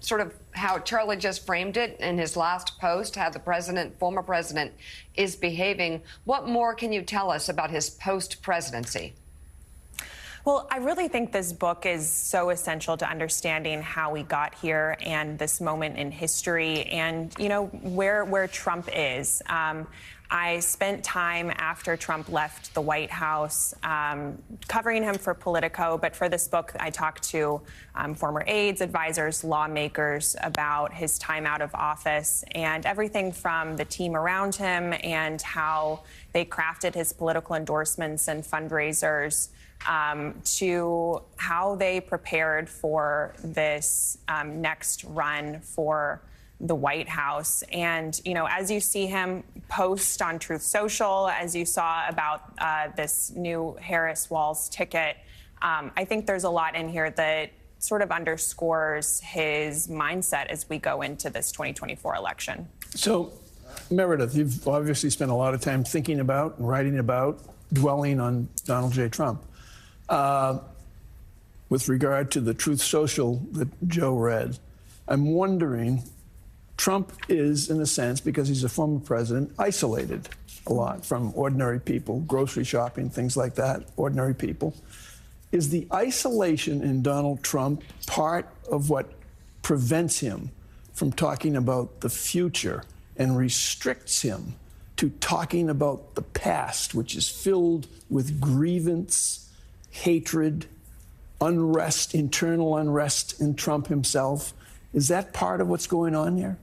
sort of how Charlie just framed it in his last post, how the former president is behaving, what more can you tell us about his post-presidency? Well, I really think this book is so essential to understanding how we got here and this moment in history and, where Trump is. I spent time after Trump left the White House covering him for Politico, but for this book, I talked to former aides, advisors, lawmakers about his time out of office and everything from the team around him and how they crafted his political endorsements and fundraisers to how they prepared for this next run for the White House. And, you know, as you see him post on Truth Social, as you saw about this new Harris-Walz ticket, I think there's a lot in here that sort of underscores his mindset as we go into this 2024 election. So, Meredith, you've obviously spent a lot of time thinking about, writing about, dwelling on Donald J. Trump. With regard to the Truth Social that Joe read, I'm wondering, Trump is, in a sense, because he's a former president, isolated a lot from ordinary people, grocery shopping, things like that, ordinary people. Is the isolation in Donald Trump part of what prevents him from talking about the future and restricts him to talking about the past, which is filled with grievance, hatred, unrest, internal unrest in Trump himself? Is that part of what's going on here?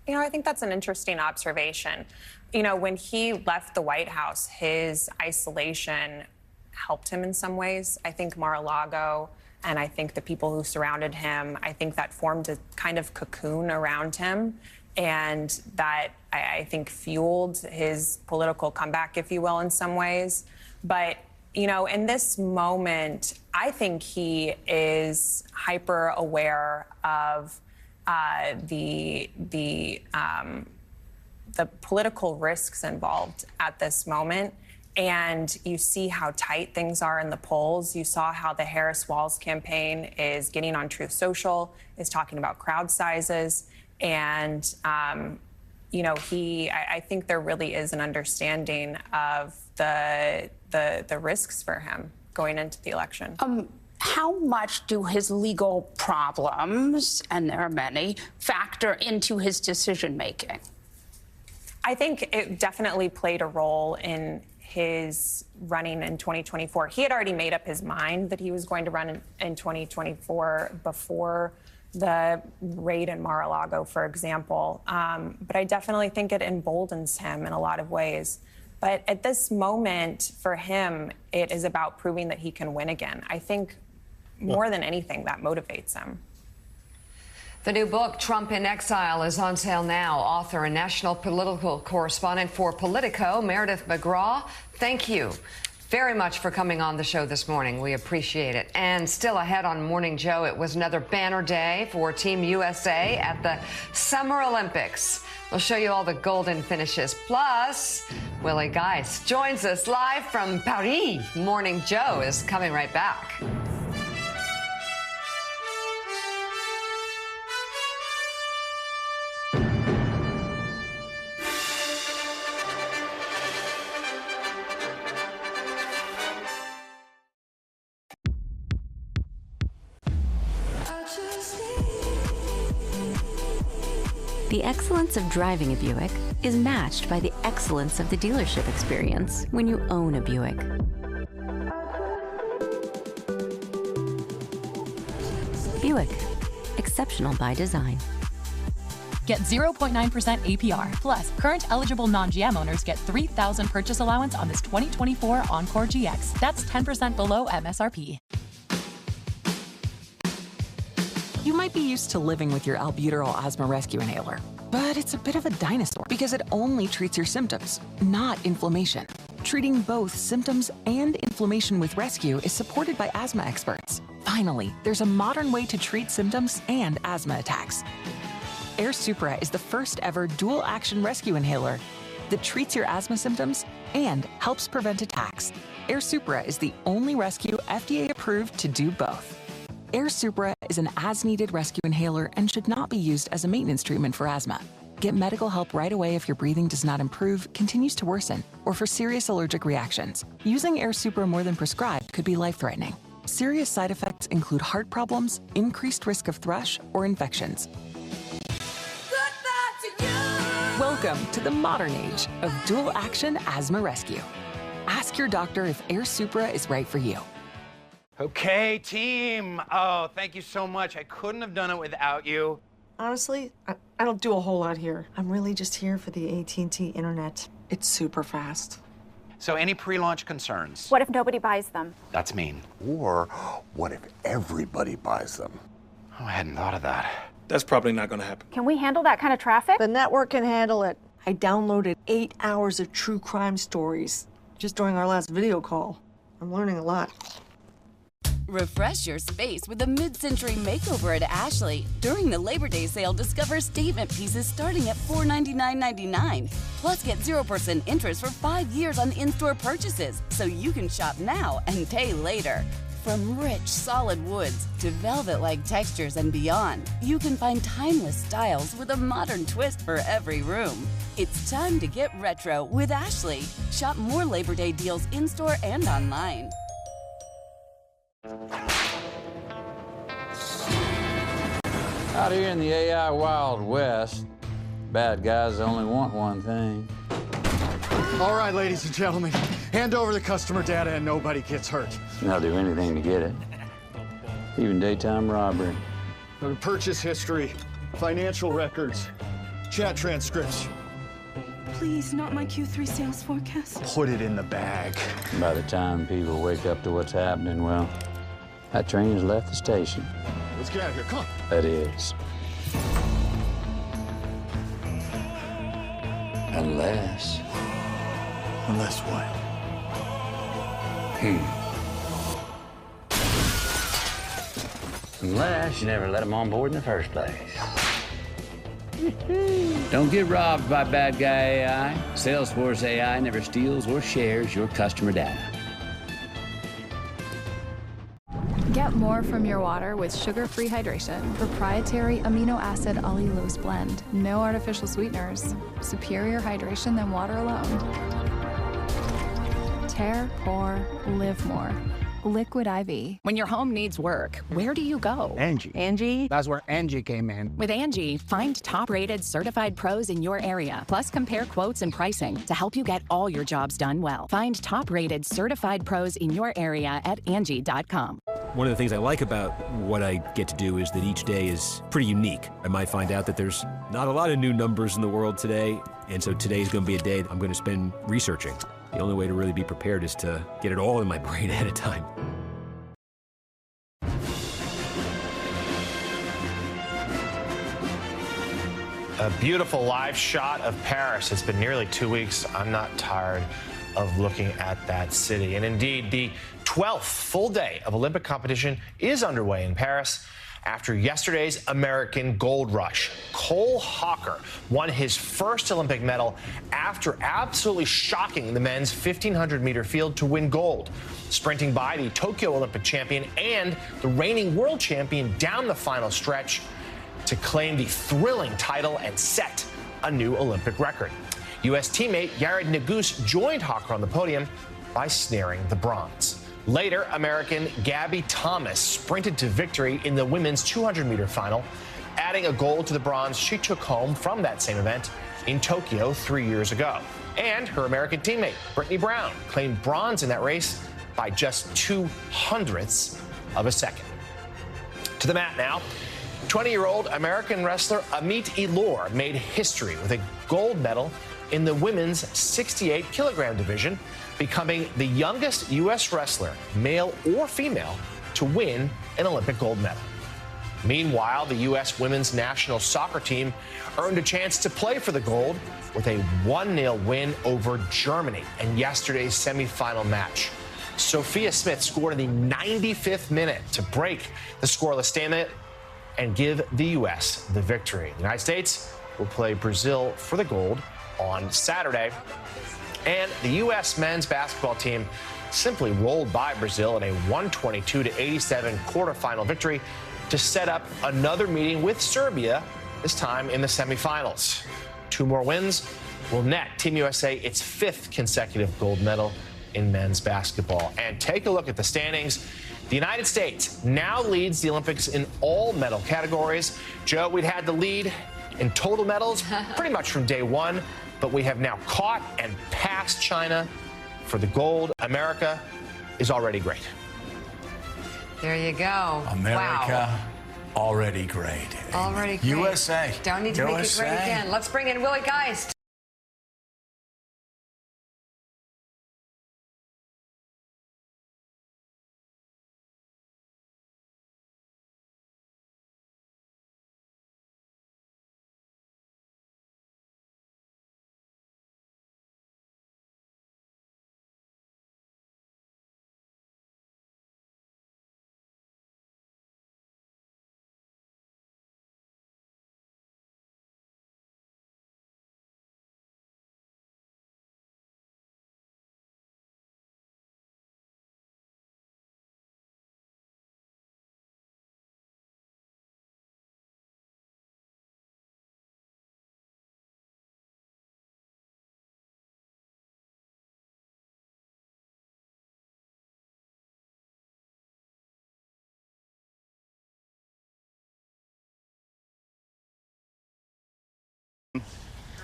You know, I think that's an interesting observation. You know, when he left the White House, his isolation helped him in some ways. I think Mar-a-Lago and I think the people who surrounded him, I think that formed a kind of cocoon around him. And that, I think, fueled his political comeback, if you will, in some ways. But, you know, in this moment, I think he is hyper aware of the political risks involved at this moment. And you see how tight things are in the polls. You saw how the Harris-Walz campaign is getting on Truth Social, is talking about crowd sizes. And, you know, I think there really is an understanding of the risks for him going into the election. How much do his legal problems, and there are many, factor into his decision-making? I think it definitely played a role in his running in 2024. He had already made up his mind that he was going to run in 2024 before the raid in Mar-a-Lago, for example. But I definitely think it emboldens him in a lot of ways. But at this moment, for him, it is about proving that he can win again. I think more than anything, that motivates him. The new book, Trump in Exile, is on sale now. Author and national political correspondent for Politico, Meredith McGraw, thank you very much for coming on the show this morning. We appreciate it. And still ahead on Morning Joe, it was another banner day for Team USA at the Summer Olympics. We'll show you all the golden finishes. Plus, Willie Geist joins us live from Paris. Morning Joe is coming right back. The excellence of driving a Buick is matched by the excellence of the dealership experience when you own a Buick. Buick, exceptional by design. Get 0.9% APR. Plus, current eligible non-GM owners get $3,000 purchase allowance on this 2024 Encore GX. That's 10% below MSRP. You might be used to living with your albuterol asthma rescue inhaler, but it's a bit of a dinosaur because it only treats your symptoms, not inflammation. Treating both symptoms and inflammation with rescue is supported by asthma experts. Finally, there's a modern way to treat symptoms and asthma attacks. Air Supra is the first ever dual-action rescue inhaler that treats your asthma symptoms and helps prevent attacks. Air Supra is the only rescue FDA approved to do both. Air Supra is an as-needed rescue inhaler and should not be used as a maintenance treatment for asthma. Get medical help right away if your breathing does not improve, continues to worsen, or for serious allergic reactions. Using Air Supra more than prescribed could be life-threatening. Serious side effects include heart problems, increased risk of thrush, or infections. Welcome Welcome to the modern age of dual-action asthma rescue. Ask your doctor if Air Supra is right for you. Okay, team. Oh, thank you so much. I couldn't have done it without you. Honestly, I don't do a whole lot here. I'm really just here for the AT&T internet. It's super fast. So any pre-launch concerns? What if nobody buys them? That's mean. Or what if everybody buys them? Oh, I hadn't thought of that. That's probably not going to happen. Can we handle that kind of traffic? The network can handle it. I downloaded 8 hours of true crime stories just during our last video call. I'm learning a lot. Refresh your space with a mid-century makeover at Ashley. During the Labor Day sale, discover statement pieces starting at $499.99. Plus, get 0% interest for 5 years on in-store purchases, so you can shop now and pay later. From rich, solid woods to velvet-like textures and beyond, you can find timeless styles with a modern twist for every room. It's time to get retro with Ashley. Shop more Labor Day deals in-store and online. Out here in the AI Wild West, bad guys only want one thing. All right, ladies and gentlemen, hand over the customer data and nobody gets hurt. They'll do anything to get it, even daytime robbery. Purchase history, financial records, chat transcripts. Please, not my Q3 sales forecast. Put it in the bag. By the time people wake up to what's happening, well, that train has left the station. Let's get out of here, come on. That is. Unless what? Unless you never let them on board in the first place. Don't get robbed by bad guy AI. Salesforce AI never steals or shares your customer data. Get more from your water with sugar-free hydration. Proprietary amino acid allulose blend. No artificial sweeteners. Superior hydration than water alone. Tear, pour, live more. Liquid IV. When your home needs work, where do you go? Angie. That's where Angie came in. With Angie, find top-rated certified pros in your area. Plus, compare quotes and pricing to help you get all your jobs done well. Find top-rated certified pros in your area at Angie.com. One of the things I like about what I get to do is that each day is pretty unique. I might find out that there's not a lot of new numbers in the world today, and so today's going to be a day I'm going to spend researching. The only way to really be prepared is to get it all in my brain ahead of time. A beautiful live shot of Paris. It's been nearly 2 weeks. I'm not tired of looking at that city. And indeed, the 12th full day of Olympic competition is underway in Paris. After yesterday's American gold rush, Cole Hawker won his first Olympic medal after absolutely shocking the men's 1,500-meter field to win gold, sprinting by the Tokyo Olympic champion and the reigning world champion down the final stretch to claim the thrilling title and set a new Olympic record. U.S. teammate Jared Nuguse joined Hawker on the podium by snaring the bronze. Later, American Gabby Thomas sprinted to victory in the women's 200-meter final, adding a gold to the bronze she took home from that same event in Tokyo 3 years ago. And her American teammate, Brittany Brown, claimed bronze in that race by just 0.02 of a second. To the mat now. 20-year-old American wrestler Amit Elor made history with a gold medal in the women's 68-kilogram division, becoming the youngest U.S. wrestler, male or female, to win an Olympic gold medal. Meanwhile, the U.S. women's national soccer team earned a chance to play for the gold with a 1-0 win over Germany in yesterday's semifinal match. Sophia Smith scored in the 95th minute to break the scoreless stalemate and give the U.S. the victory. The United States will play Brazil for the gold on Saturday. And the U.S. men's basketball team simply rolled by Brazil in a 122-87 quarterfinal victory to set up another meeting with Serbia, this time in the semifinals. 2 more wins will net Team USA its 5th consecutive gold medal in men's basketball. And take a look at the standings. The United States now leads the Olympics in all medal categories. Joe, we'd had the lead in total medals pretty much from day one, but we have now caught and passed China for the gold. America is already great. There you go. America, wow. already great. Already great. USA. Don't need to make it great again. Let's bring in Willie Geist.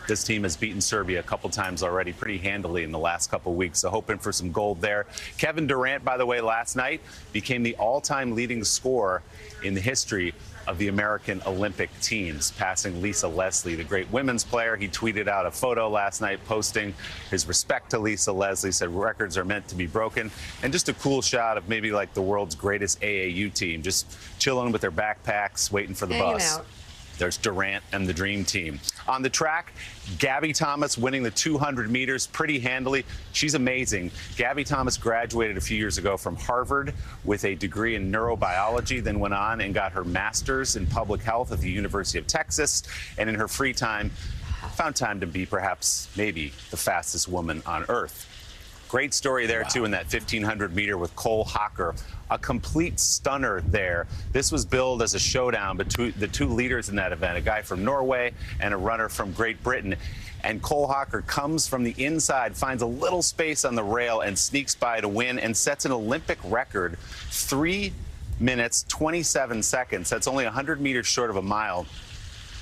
This team has beaten Serbia a couple times already pretty handily in the last couple weeks, so hoping for some gold there. Kevin Durant, by the way, last night became the all-time leading scorer in the history of the American Olympic teams, passing Lisa Leslie, the great women's player. He tweeted out a photo last night posting his respect to Lisa Leslie, said records are meant to be broken, and just a cool shot of maybe like the world's greatest AAU team, just chilling with their backpacks, waiting for the bus. There's Durant and the Dream Team. On the track, Gabby Thomas winning the 200 meters pretty handily. She's amazing. Gabby Thomas graduated a few years ago from Harvard with a degree in neurobiology, then went on and got her master's in public health at the University of Texas. And in her free time, found time to be perhaps maybe the fastest woman on earth. Great story there, too, in that 1,500 meter with Cole Hocker. A complete stunner there. This was billed as a showdown between the two leaders in that event, a guy from Norway and a runner from Great Britain. And Cole Hocker comes from the inside, finds a little space on the rail and sneaks by to win and sets an Olympic record, 3 minutes, 27 seconds. That's only 100 meters short of a mile.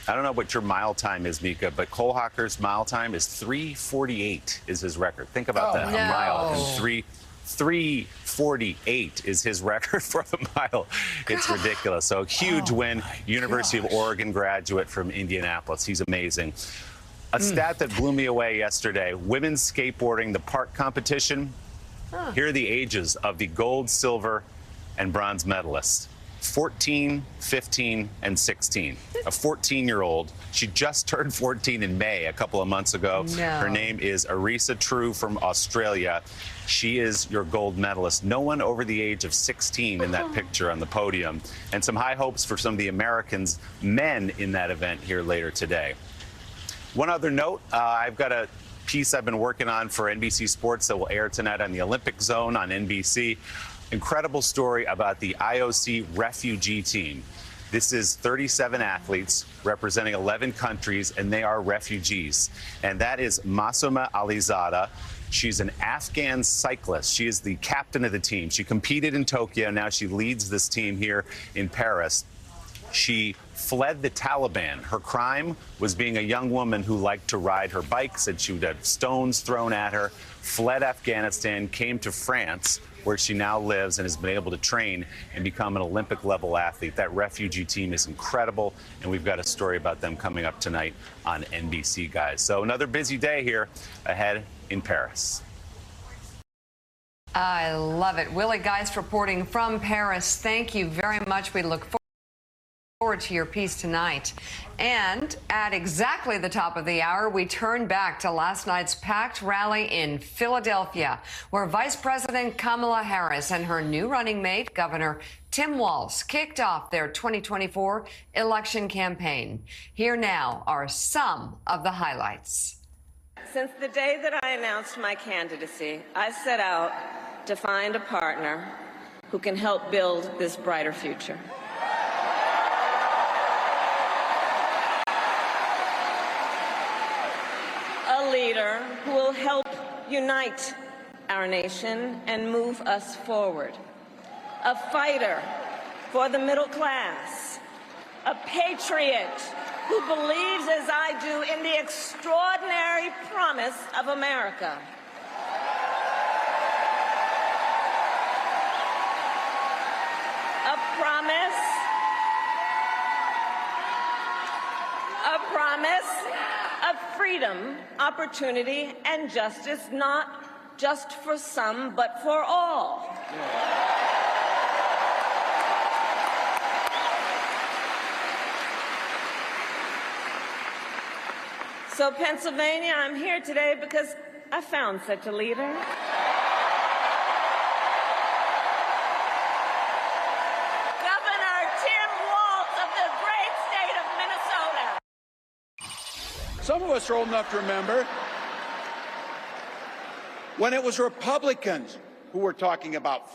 I don't know what your mile time is, Mika, but Cole Hocker's mile time is 3:48 is his record. Think about that. No. A mile and 3:48 is his record for the mile. It's ridiculous. So huge win. University of Oregon graduate from Indianapolis. He's amazing. A stat that blew me away yesterday, women's skateboarding, the park competition. Here are the ages of the gold, silver, and bronze medalists. 14, 15, and 16. A 14-year-old. She just turned 14 in May a couple of months ago. No. Her name is Arisa True from Australia. She is your gold medalist. No one over the age of 16 in that picture on the podium. And some high hopes for some of the Americans, men in that event here later today. One other note, I've got a piece I've been working on for NBC Sports that will air tonight on the Olympic Zone on NBC. Incredible story about the IOC refugee team. This is 37 athletes representing 11 countries, and they are refugees. And that is Masuma Alizada. She's an Afghan cyclist. She is the captain of the team. She competed in Tokyo. Now she leads this team here in Paris. She fled the Taliban. Her crime was being a young woman who liked to ride her bike, said she would have stones thrown at her, fled Afghanistan, came to France, where she now lives and has been able to train and become an Olympic-level athlete. That refugee team is incredible, and we've got a story about them coming up tonight on NBC, guys. So another busy day here ahead in Paris. I love it. Willie Geist reporting from Paris. Thank you very much. We look forward to your piece tonight. And at exactly the top of the hour, we turn back to last night's packed rally in Philadelphia, where Vice President Kamala Harris and her new running mate, Governor Tim Walz, kicked off their 2024 election campaign. Here now are some of the highlights. Since the day that I announced my candidacy, I set out to find a partner who can help build this brighter future. A leader who will help unite our nation and move us forward. A fighter for the middle class. A patriot who believes, as I do, in the extraordinary promise of America. A promise of freedom, opportunity, and justice, not just for some, but for all. So, Pennsylvania, I'm here today because I found such a leader. Governor Tim Walz of the great state of Minnesota. Some of us are old enough to remember when it was Republicans who were talking about freedom.